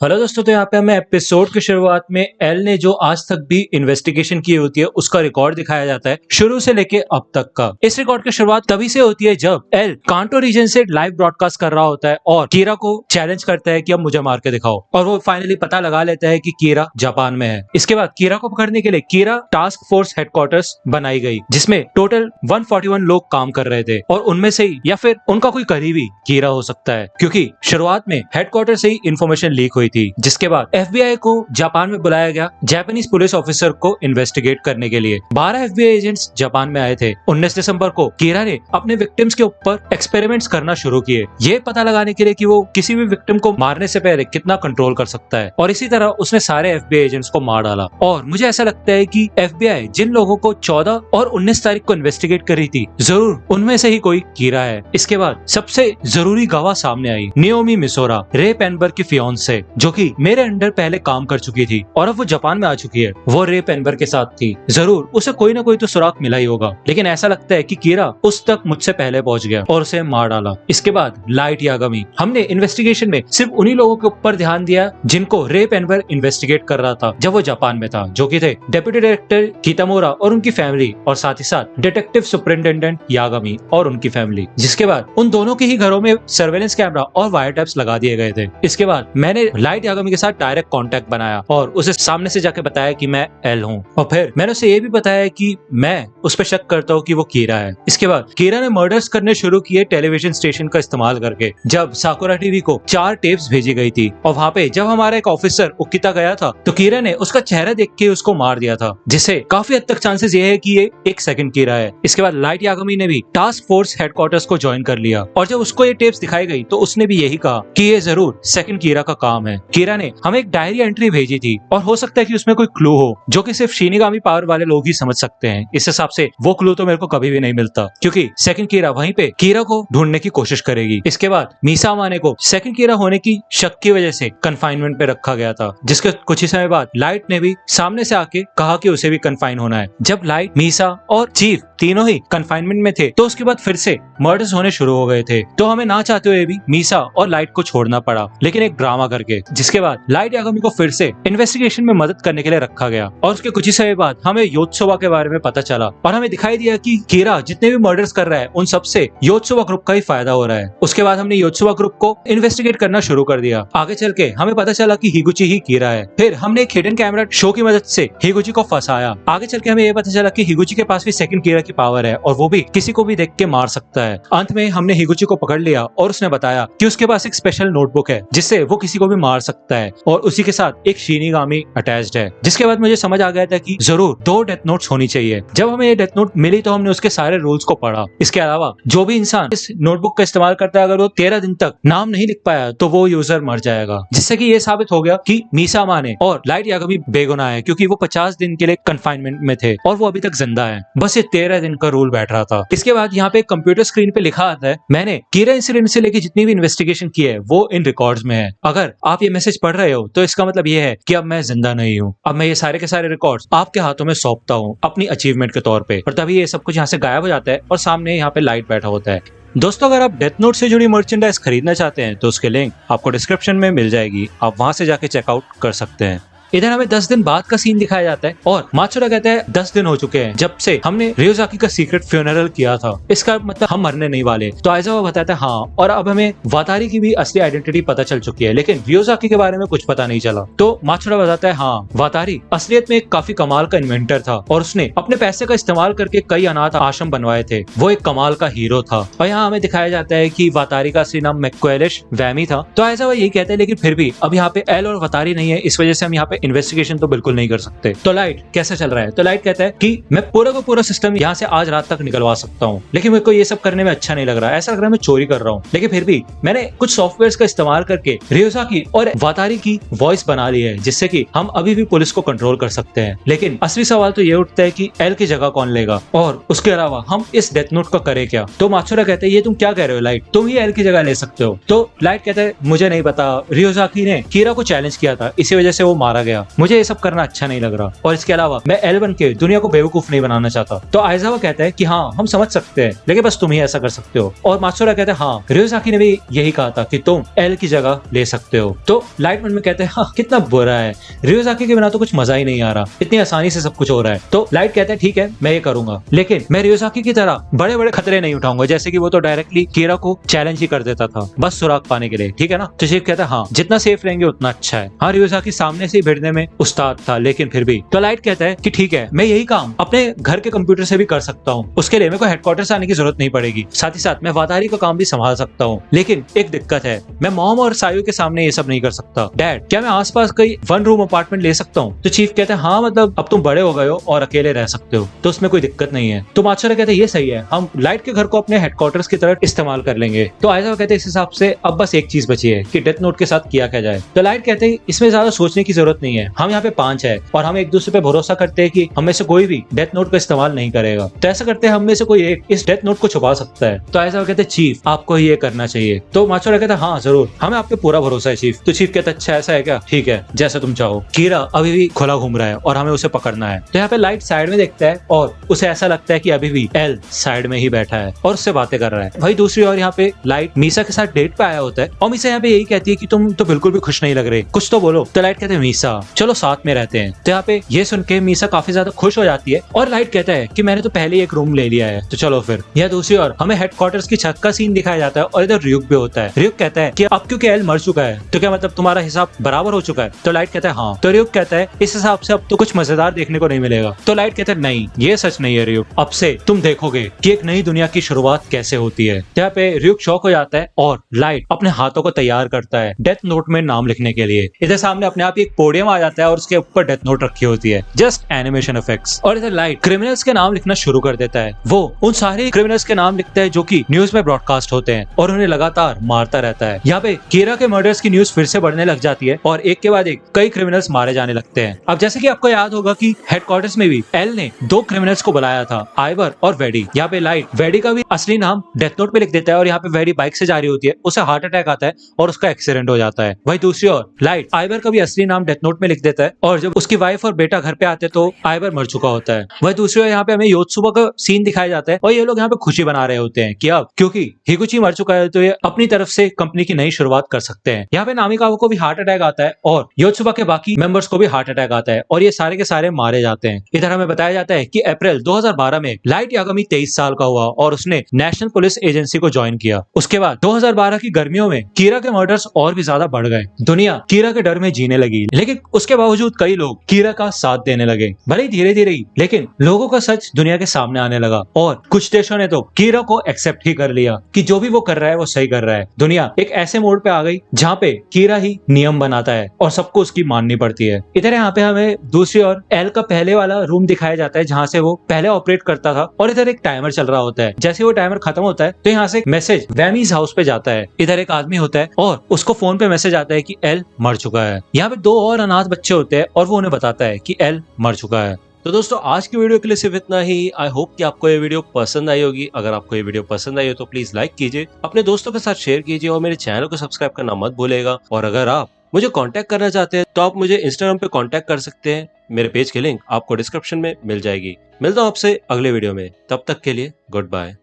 Hello दोस्तों, तो यहाँ पे हमें एपिसोड की शुरुआत में एल ने जो आज तक भी इन्वेस्टिगेशन की होती है उसका रिकॉर्ड दिखाया जाता है, शुरू से लेके अब तक का। इस रिकॉर्ड की शुरुआत तभी से होती है जब एल कांटो रीजन से लाइव ब्रॉडकास्ट कर रहा होता है और कीरा को चैलेंज करता है कि अब मुझे मार के दिखाओ, और वो फाइनली पता लगा लेता है कि कीरा जापान में है। इसके बाद कीरा को पकड़ने के लिए कीरा टास्क फोर्स हेडक्वार्टर्स बनाई गई, जिसमें टोटल 141 लोग काम कर रहे थे और उनमें से ही या फिर उनका कोई करीबी कीरा हो सकता है, क्योंकि शुरुआत में हेडक्वार्टर से ही इंफॉर्मेशन लीक हुई थी। जिसके बाद एफबीआई को जापान में बुलाया गया जापानीज पुलिस ऑफिसर को इन्वेस्टिगेट करने के लिए। 12 एफबीआई एजेंट्स जापान में आए थे। 19 दिसंबर को कीरा ने अपने विक्टिम्स के ऊपर एक्सपेरिमेंट्स करना शुरू किए, ये पता लगाने के लिए कि वो किसी भी विक्टिम को मारने से पहले कितना कंट्रोल कर सकता है, और इसी तरह उसने सारे एफबीआई एजेंट्स को मार डाला। और मुझे ऐसा लगता है कि एफबीआई जिन लोगों को 14 और 19 तारीख को इन्वेस्टिगेट कर रही थी, जरूर उनमें से ही कोई कीरा है। इसके बाद सबसे जरूरी गवाह सामने आई, नियोमी मिसोरा, रे पेनबर्ग की फियांसे, जो कि मेरे अंडर पहले काम कर चुकी थी और अब वो जापान में आ चुकी है। वो रे पेनबर्ग के साथ थी। जरूर उसे कोई ना कोई तो सुराग मिला ही होगा, लेकिन ऐसा लगता है कि कीरा उस तक मुझसे पहले पहुंच गया और उसे मार डाला। इसके बाद लाइट यागामी। हमने इन्वेस्टिगेशन में सिर्फ उन्हीं लोगों के ऊपर ध्यान दिया जिनको रे पेनबर्ग इन्वेस्टिगेट कर रहा था जब वो जापान में था, जो कि थे डेप्यूटी डायरेक्टर कितामुरा और उनकी फैमिली, और साथ ही साथ डिटेक्टिव सुपरिटेंडेंट यागामी और उनकी फैमिली। जिसके बाद उन दोनों के ही घरों में सर्वेलेंस कैमरा और वायर टैप्स लगा दिए गए थे। इसके बाद मैंने लाइट यागामी के साथ डायरेक्ट कांटेक्ट बनाया और उसे सामने से जाके बताया कि मैं एल हूँ, और फिर मैंने उसे ये भी बताया कि मैं उस पर शक करता हूँ कि वो कीरा है। इसके बाद कीरा ने मर्डर्स करने शुरू किए टेलीविजन स्टेशन का इस्तेमाल करके। जब साकुरा टीवी को 4 टेप्स भेजी गई थी और वहाँ पे जब हमारा एक ऑफिसर उकिता गया था तो कीरा ने उसका चेहरा देख के उसको मार दिया था, जिससे काफी हद तक चांसेस ये है कि ये एक सेकंड कीरा है। इसके बाद लाइट यागामी ने भी टास्क फोर्स हेडक्वार्टर्स को ज्वाइन कर लिया, और जब उसको ये टेप्स दिखाई गई तो उसने भी यही कहा कि ये जरूर सेकंड कीरा का काम है। कीरा ने हमें एक डायरी एंट्री भेजी थी और हो सकता है कि उसमें कोई क्लू हो जो कि सिर्फ शिनिगामी पावर वाले लोग ही समझ सकते हैं। इस हिसाब से वो क्लू तो मेरे को कभी भी नहीं मिलता, क्योंकि सेकंड कीरा वहीं पे कीरा को ढूंढने की कोशिश करेगी। इसके बाद मीसा माने को सेकंड कीरा होने की शक की वजह से कन्फाइनमेंट पे रखा गया था, जिसके कुछ ही समय बाद लाइट ने भी सामने से आके कहा कि उसे भी कन्फाइन होना है। जब लाइट, मीसा और चीफ तीनों ही कन्फाइनमेंट में थे तो उसके बाद फिर से मर्डर्स होने शुरू हो गए थे, तो हमें ना चाहते हुए भी मीसा और लाइट को छोड़ना पड़ा, लेकिन एक ड्रामा करके। जिसके बाद लाइट यागामी को फिर से इन्वेस्टिगेशन में मदद करने के लिए रखा गया, और उसके कुछ ही समय बाद हमें योत्सुवा के बारे में पता चला और हमें दिखाई दिया कि कीरा जितने भी मर्डर्स कर रहा है उन सबसे योत्सुवा ग्रुप का ही फायदा हो रहा है। उसके बाद हमने योत्सुवा ग्रुप को इन्वेस्टिगेट करना शुरू कर दिया। आगे चल के हमें पता चला कि हिगुची ही कीरा है। फिर हमने एक हिडन कैमरा शो की मदद से हिगुची को फंसाया। आगे चल के हमें यह पता चला कि हिगुची के पास भी सेकंड कीरा की पावर है और वो भी किसी को भी देख के मार सकता है। अंत में हमने हिगुची को पकड़ लिया और उसने बताया कि उसके पास एक स्पेशल नोटबुक है जिससे वो किसी को भी मार सकता है, और उसी के साथ एक शिनिगामी अटैच्ड है। जिसके बाद मुझे समझ आ गया था कि जरूर 2 डेथ नोट्स होनी चाहिए। जब हमें ये डेथ नोट मिली तो हमने उसके सारे रूल्स को पढ़ा। इसके अलावा जो भी इंसान इस नोटबुक का इस्तेमाल करता है, अगर वो 13 दिन तक नाम नहीं लिख पाया तो वो यूजर मर जाएगा, जिससे कि ये साबित हो गया कि मीसा माने और लाइट यागामी बेगुनाह है, क्योंकि वो 50 दिन के लिए कन्फाइनमेंट में थे और वो अभी तक जिंदा है। बस ये 13 दिन का रूल बैठ रहा था। इसके बाद यहाँ पे कंप्यूटर स्क्रीन पे लिखा आता है, मैंने कीरा इंसिडेंट से लेकर जितनी भी इन्वेस्टिगेशन की है वो इन रिकॉर्ड्स में है। अगर आप ये मैसेज पढ़ रहे हो तो इसका मतलब ये है कि अब मैं जिंदा नहीं हूँ। अब मैं ये सारे के सारे रिकॉर्ड्स आपके हाथों में सौंपता हूँ अपनी अचीवमेंट के तौर पे। और तभी ये सब कुछ यहाँ से गायब हो जाता है और सामने यहाँ पे लाइट बैठा होता है। दोस्तों, अगर आप डेथ नोट से जुड़ी मर्चेंडाइज खरीदना चाहते हैं तो उसके लिंक आपको डिस्क्रिप्शन में मिल जाएगी, आप वहां से जाके चेकआउट कर सकते हैं। इधर हमें 10 दिन बाद का सीन दिखाया जाता है और मात्सुरा कहता है 10 दिन हो चुके हैं जब से हमने रियोजाकी का सीक्रेट फ्यूनरल किया था, इसका मतलब हम मरने नहीं वाले। तो आइजावा बताता है हाँ, और अब हमें वातारी की भी असली आइडेंटिटी पता चल चुकी है, लेकिन रियोजाकी के बारे में कुछ पता नहीं चला। तो मात्सुरा बताता है हाँ, वातारी असलियत में एक काफी कमाल का इन्वेंटर था और उसने अपने पैसे का इस्तेमाल करके कई अनाथ आश्रम बनवाए थे। वो एक कमाल का हीरो था। और यहाँ हमें दिखाया जाता है कि वातारी का असली नाम मैक्वेलिश वैमी था। तो आइजावा यही कहते हैं, लेकिन फिर भी अब यहाँ पे एल और वातारी नहीं है, इस वजह से हम यहाँ पे इन्वेस्टिगेशन तो बिल्कुल नहीं कर सकते। तो लाइट कैसा चल रहा है? तो लाइट कहता है कि मैं पूरा का पूरा सिस्टम यहाँ से आज रात तक निकलवा सकता हूँ, लेकिन मेरे को ये सब करने में अच्छा नहीं लग रहा है। ऐसा लग रहा है मैं चोरी कर रहा हूँ, लेकिन फिर भी मैंने कुछ सॉफ्टवेयर का इस्तेमाल करके रियोजाकी और वातारी की वॉइस बना ली है, जिससे कि हम अभी भी पुलिस को कंट्रोल कर सकते हैं। लेकिन असली सवाल तो ये उठता है कि एल की जगह कौन लेगा, और उसके अलावा हम इस डेथ नोट का करें क्या? तो मात्सुरा कहते हैं ये तुम क्या कह रहे हो लाइट, तुम ही एल की जगह ले सकते हो। तो लाइट कहता है मुझे नहीं पता, रियोजाकी ने कीरा को चैलेंज किया था, इसी वजह से वो मारा गया, मुझे ये सब करना अच्छा नहीं लग रहा, और इसके अलावा मैं एल बन के दुनिया को बेवकूफ नहीं बनाना चाहता। तो आइजावा कहता है कि हाँ हम समझ सकते हैं, लेकिन बस तुम ही ऐसा कर सकते हो। और मात्सुरा कहता है हाँ रियोजाकी ने भी यही कहा था कि तुम एल की जगह ले सकते हो। तो लाइट मन में कहते हैं हाँ कितना बुरा है, रियोजाकी के बिना तो कुछ मजा ही नहीं आ रहा, इतनी आसानी से सब कुछ हो रहा है। तो लाइट कहता है ठीक है मैं ये करूंगा, लेकिन मैं रियोजाकी की तरह बड़े बड़े खतरे नहीं उठाऊंगा, जैसे कि वो तो डायरेक्टली कीरा को चैलेंज ही कर देता था बस सुराग पाने के लिए, ठीक है ना। तो चीफ कहता है हाँ जितना सेफ रहेंगे उतना अच्छा है। हाँ रियोजाकी सामने से भिड़ने में उस्ताद था, लेकिन फिर भी। तो लाइट कहता है कि ठीक है मैं यही काम अपने घर के कंप्यूटर से भी कर सकता हूँ, उसके लिए मेरे को हेडक्वार्टर से आने की जरूरत नहीं पड़ेगी, साथ ही साथ मैं वादारी का काम भी संभाल सकता हूँ। लेकिन एक दिक्कत है, मैं मॉम और सायू के सामने ये सब नहीं कर सकता। डैड क्या मैं आसपास कोई 1 रूम अपार्टमेंट ले सकता हूँ? तो चीफ कहता है हाँ मतलब अब तुम बड़े हो गए हो और अकेले रह सकते हो, तो उसमें कोई दिक्कत नहीं है। तो मात्सुरा कहते हैं ये सही है, हम लाइट के घर को अपने हेडक्वार्टर्स की तरह इस्तेमाल कर लेंगे। तो आइजावा कहते हैं इस हिसाब से अब बस एक चीज बची है कि डेथ नोट के साथ किया क्या जाए। तो लाइट कहते हैं इसमें ज्यादा सोचने की जरूरत नहीं है, हम यहाँ पे 5 है और हम एक दूसरे पे भरोसा करते हैं कि हम में से कोई भी डेथ नोट का इस्तेमाल नहीं करेगा। तो ऐसा करते हैं हम में से कोई एक इस डेथ नोट को छुपा सकता है। तो आइजावा कहते हैं चीफ आपको ये करना चाहिए। तो मात्सुरा कहता है हाँ जरूर, हमें आप पे पूरा भरोसा है चीफ। तो चीफ कहता है अच्छा ऐसा है क्या, ठीक है जैसा तुम चाहो। कीरा अभी भी खुला घूम रहा है और हमें उसे पकड़ना है। तो यहाँ पे लाइट साइड में देखता है और उसे ऐसा लगता है कि अभी भी एल साइड में ही बैठा है और उससे बातें कर रहा है। वही दूसरी ओर यहाँ पे लाइट मीसा के साथ डेट पे आया होता है और मीसा यहाँ पे यही कहती है कि तुम तो बिल्कुल भी खुश नहीं लग रहे, कुछ तो बोलो। तो लाइट कहते हैं मीसा चलो साथ में रहते हैं। तो यहाँ पे ये सुन के मीसा काफी ज्यादा खुश हो जाती है और लाइट कहता है कि मैंने तो पहले ही एक रूम ले लिया है, तो चलो फिर। यह दूसरी ओर हमें हेडक्वार्टर्स की छत का सीन दिखाया जाता है और इधर रियुक भी होता है। रियुक कहता है कि अब क्योंकि एल मर चुका है तो क्या मतलब तुम्हारा हिसाब बराबर हो चुका है? तो लाइट कहता है हाँ। तो रियुक कहता है इस हिसाब से अब तो कुछ मजेदार देखने को नहीं मिलेगा। तो लाइट कहता है नहीं ये सच नहीं है रियुक, अब से तुम देखोगे कि एक नई दुनिया की शुरुआत कैसे होती है। तो यहाँ पे रियुक शॉक हो जाता है और लाइट अपने हाथों को तैयार करता है डेथ नोट में नाम लिखने के लिए। इधर सामने अपने आप एक पोडियम आ जाता है और उसके ऊपर डेथ नोट रखी होती है, जस्ट एनिमेशन इफेक्ट्स। और इधर लाइट क्रिमिनल्स के नाम लिखना शुरू कर देता है। वो उन सारे क्रिमिनल्स के नाम लिखता है जो कि न्यूज में ब्रॉडकास्ट होते हैं और उन्हें लगातार मारता रहता है। यहाँ पे कीरा के मर्डर्स की न्यूज फिर से बढ़ने लग जाती है और एक के बाद एक कई क्रिमिनल्स मारे जाने लगते हैं। अब जैसे कि आपको याद होगा कि हेडक्वार्टर्स में भी एल ने 2 क्रिमिनल्स को बुलाया था, आइवर और वेडी। यहाँ पे लाइट वेडी का भी असली नाम डेथ नोट पे लिख देता है और यहाँ पे वेडी बाइक से जा रही होती है, उसे हार्ट अटैक आता है और उसका एक्सीडेंट हो जाता है। वही दूसरी ओर लाइट आइवर का भी असली नाम डेथ नोट में लिख देता है और जब उसकी वाइफ और बेटा घर पे आते हैं तो आइवर मर चुका होता है। वही दूसरी ओर यहाँ पे हमें योत्सुबा का सीन दिखाया जाता है और ये लोग यहाँ पे खुशी बना रहे होते हैं कि अब क्योंकि हिगुची मर चुका है तो ये अपनी तरफ से कंपनी की नई शुरुआत कर सकते हैं। यहाँ पे नामिकावा को भी हार्ट अटैक आता है और योत्सुबा के बाकी मेंबर्स को भी हार्ट अटैक आता है और ये सारे के सारे मारे जाते हैं। इधर हमें बताया जाता है कि अप्रैल 2012 में लाइट यागमी 23 साल का हुआ और उसने नेशनल पुलिस एजेंसी को ज्वाइन किया। उसके बाद 2012 की गर्मियों में कीरा के मर्डर्स और भी ज्यादा बढ़ गए। दुनिया कीरा के डर में जीने लगी, लेकिन उसके बावजूद कई लोग कीरा का साथ देने लगे, भले ही धीरे धीरे ही, लेकिन लोगों का सच दुनिया के सामने आने लगा और कुछ देशों ने तो कीरा को एक्सेप्ट ही कर लिया कि जो भी वो कर रहा है वो सही कर रहा है। दुनिया एक ऐसे मोड पे आ गई जहाँ पे कीरा ही नियम बनाता है और सबको उसकी माननी पड़ती है। इधर यहाँ पे हमें दूसरी ओर एल का पहले वाला रूम दिखाया जाता है जहाँ से वो पहले ऑपरेट करता था और इधर एक टाइमर चल रहा होता है। जैसे वो टाइमर खत्म होता है तो यहाँ से एक मैसेज वैमीज हाउस पे जाता है। इधर एक आदमी होता है और उसको फोन पे मैसेज आता है कि एल मर चुका है। यहाँ पे 2 और अनाथ बच्चे होते हैं और वो उन्हें बताता है कि एल मर चुका है। तो दोस्तों आज की वीडियो के लिए सिर्फ इतना ही। आई होप कि आपको ये वीडियो पसंद आई होगी। अगर आपको ये वीडियो पसंद आई हो तो प्लीज लाइक कीजिए, अपने दोस्तों के साथ शेयर कीजिए और मेरे चैनल को सब्सक्राइब करना मत भूलेगा। और अगर आप मुझे कांटेक्ट करना चाहते हैं तो आप मुझे इंस्टाग्राम पे कांटेक्ट कर सकते हैं। मेरे पेज की लिंक आपको डिस्क्रिप्शन में मिल जाएगी। मिलता हूँ आपसे अगले वीडियो में, तब तक के लिए गुड बाय।